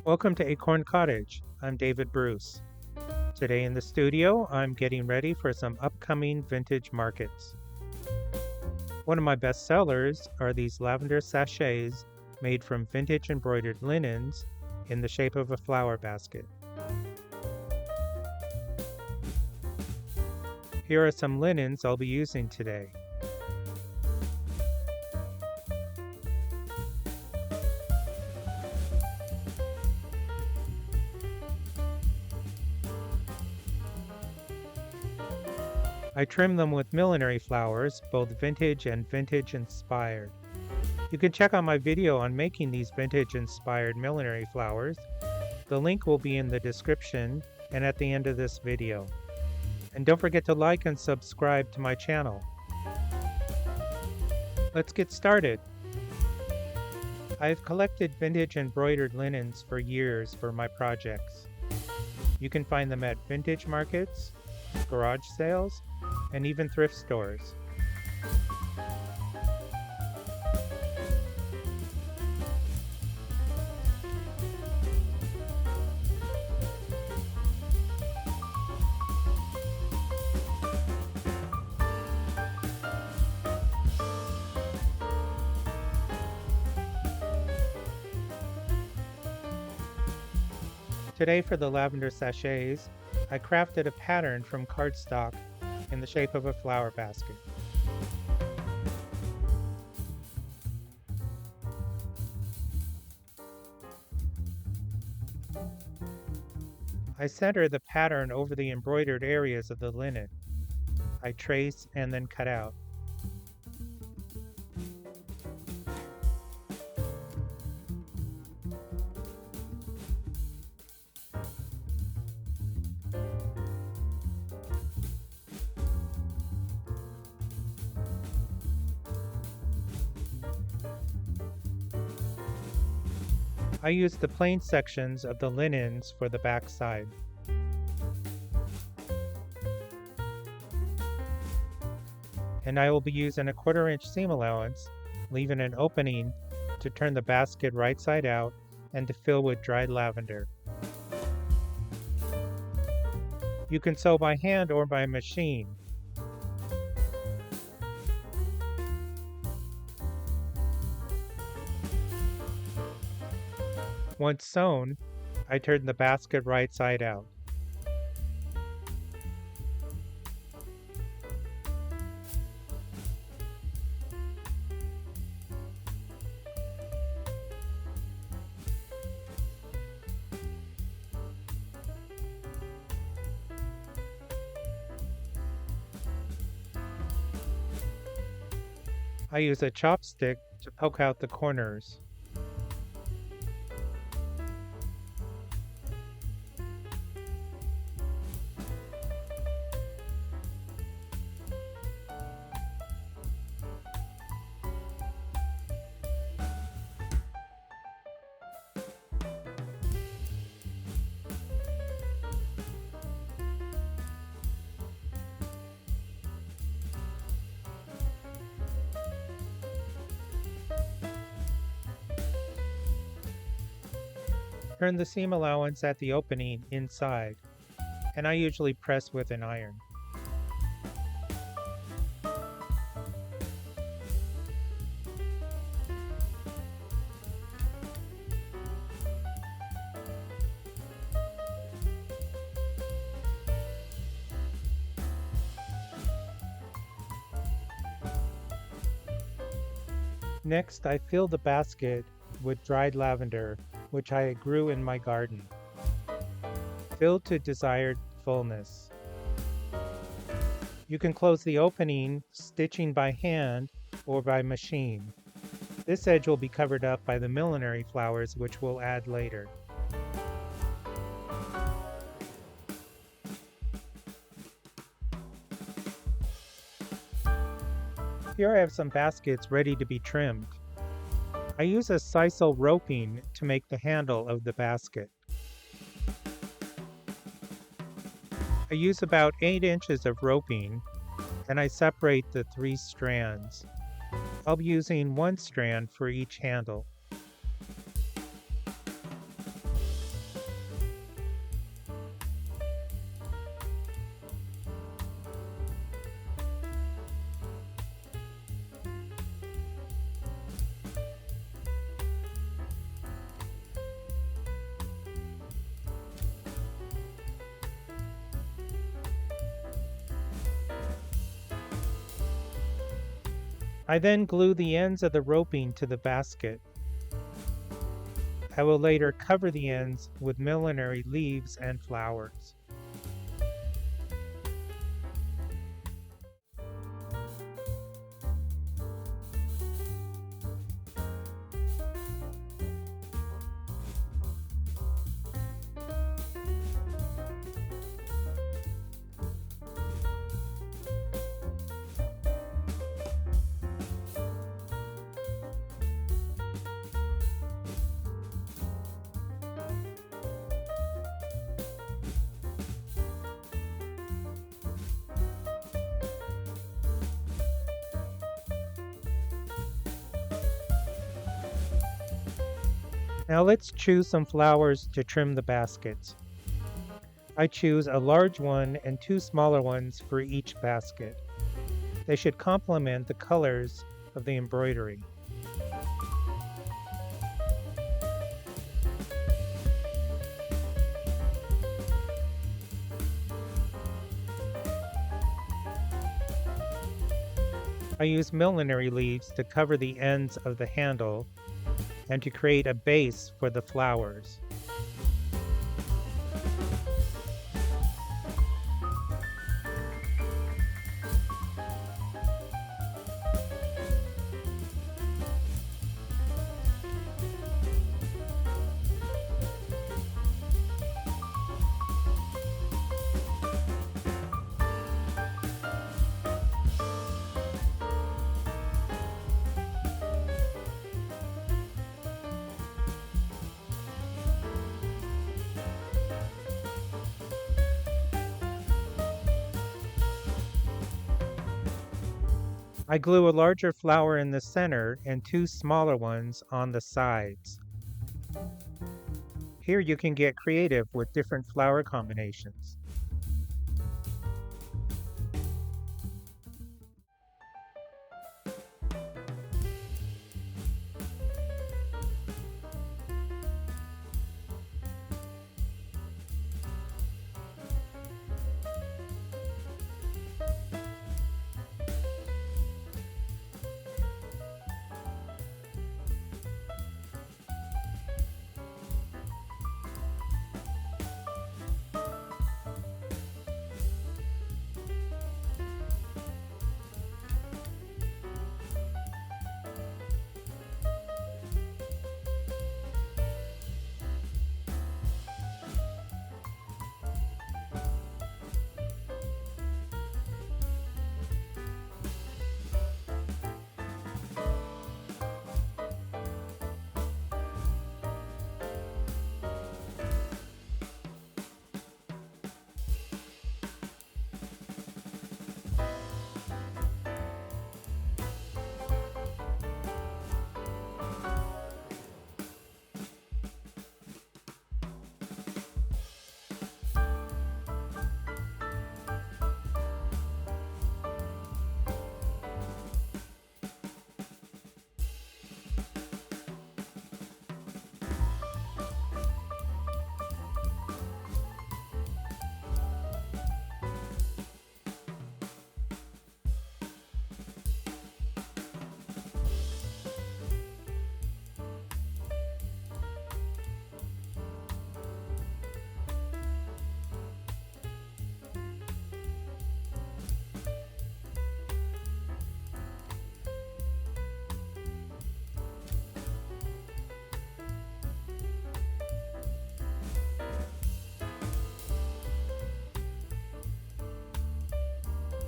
Welcome to Acorn Cottage. I'm David Bruce. Today in the studio, I'm getting ready for some upcoming vintage markets. One of my best sellers are these lavender sachets made from vintage embroidered linens in the shape of a flower basket. Here are some linens I'll be using today. I trim them with millinery flowers, both vintage and vintage inspired. You can check out my video on making these vintage inspired millinery flowers. The link will be in the description and at the end of this video. And don't forget to like and subscribe to my channel. Let's get started. I've collected vintage embroidered linens for years for my projects. You can find them at vintage markets, garage sales, and even thrift stores. Today for the lavender sachets, I crafted a pattern from cardstock in the shape of a flower basket. I center the pattern over the embroidered areas of the linen. I trace and then cut out. I used the plain sections of the linens for the back side. And I will be using a 1/4 inch seam allowance, leaving an opening to turn the basket right side out and to fill with dried lavender. You can sew by hand or by machine. Once sewn, I turn the basket right side out. I use a chopstick to poke out the corners. Turn the seam allowance at the opening inside, and I usually press with an iron. Next, I fill the basket with dried lavender, which I grew in my garden. Fill to desired fullness. You can close the opening stitching by hand or by machine. This edge will be covered up by the millinery flowers, which we'll add later. Here I have some baskets ready to be trimmed. I use a sisal roping to make the handle of the basket. I use about 8 inches of roping, and I separate the 3 strands. I'll be using 1 strand for each handle. I then glue the ends of the roping to the basket. I will later cover the ends with millinery leaves and flowers. Now let's choose some flowers to trim the baskets. I choose a large one and two smaller ones for each basket. They should complement the colors of the embroidery. I use millinery leaves to cover the ends of the handle and to create a base for the flowers. I glue a larger flower in the center and two smaller ones on the sides. Here you can get creative with different flower combinations.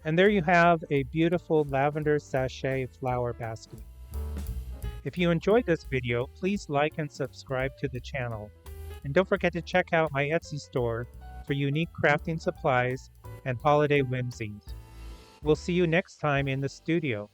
And there you have a beautiful lavender sachet flower basket. If you enjoyed this video, please like and subscribe to the channel. And don't forget to check out my Etsy store for unique crafting supplies and holiday whimsies. We'll see you next time in the studio.